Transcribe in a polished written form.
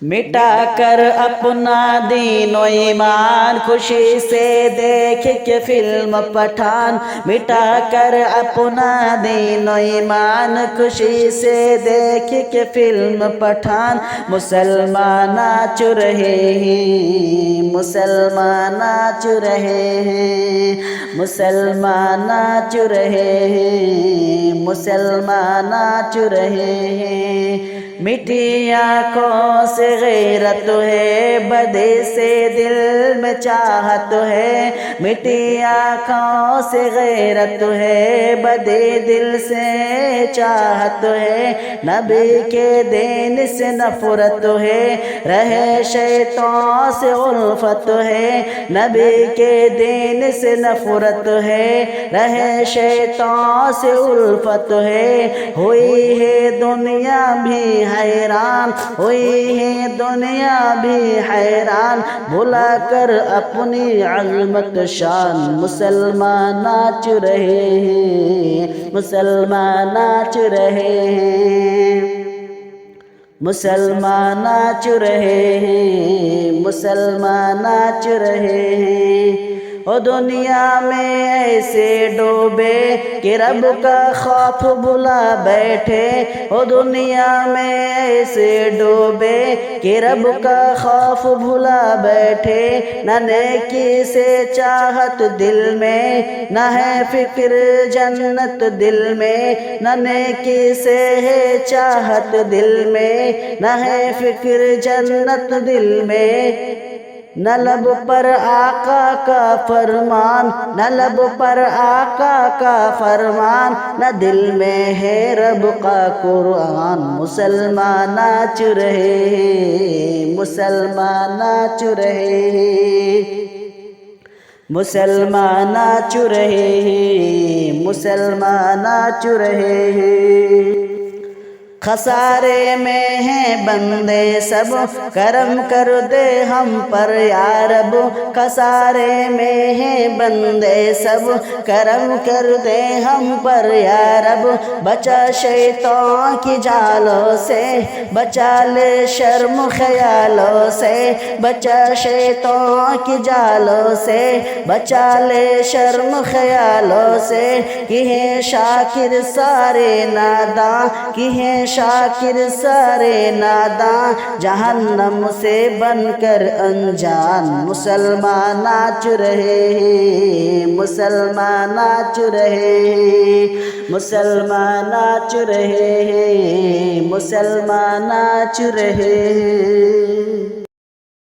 مٹا کر اپنا دین و ایمان خوشی سے دیکھ کے فلم پٹھان، مٹا کر اپنا دین و ایمان خوشی سے دیکھ کے فلم پٹھان، مسلمان ناچ رہے ہیں، مسلمان ناچ رہے ہیں، مسلمان ناچ رہے ہیں، مسلمان ناچ رہے ہیں۔ میٹھی آنکھوں سے غیرت ہے، بدی سے دل میں چاہت ہے، میٹھی آنکھوں سے غیرت ہے، بدی دل سے چاہت ہے، نبی کے دین سے نفرت ہے، رہے شیطان سے الفت ہے، نبی کے دین سے نفرت ہے، رہے شیطان سے الفت ہے، ہوئی ہے دنیا بھی حیران، ہوئی ہے دنیا بھی حیران، بھلا کر اپنی عظمت شان، مسلمان ناچ رہے ہیں، مسلمان ناچ رہے ہیں، مسلمان ناچ رہے ہیں، مسلمان ناچ رہے ہیں۔ او دنیا میں ایسے ڈوبے کہ رب کا خوف بھلا بیٹھے، او دنیا میں ایسے ڈوبے کہ رب کا خوف بھلا بیٹھے، نہ نیکی سے چاہت دل میں، نہ ہے فکر جنت دل میں، نہ نیکی سے ہے چاہت دل میں، نہ ہے فکر جنت دل میں، نہ لب پر آقا کا فرمان، نہ لب پر آقا کا فرمان، نہ دل میں ہے رب کا قرآن، مسلمان ناچ رہے ہیں، مسلمان ناچ رہے ہیں، مسلمان ناچ رہے ہیں، مسلمان ناچ رہے ہیں۔ خسارے میں ہیں بندے سب، کرم کر دے ہم پر یا رب، خسارے میں ہیں بندے سب، کرم کر دے ہم پر یا رب، بچا شیطان کی جالوں سے، بچا لے شرم خیالوں سے، بچا شیطان کی جالوں سے، بچا لے شرم خیالوں سے، کہ ہیں شاکر سارے ناداں، کہ ہیں شاکر سارے ناداں، جہنم سے بن کر انجان، مسلمان ناچ رہے ہیں، مسلمان ناچ رہے ہیں، مسلمان ناچ رہے ہیں، مسلمان ناچ رہے ہیں۔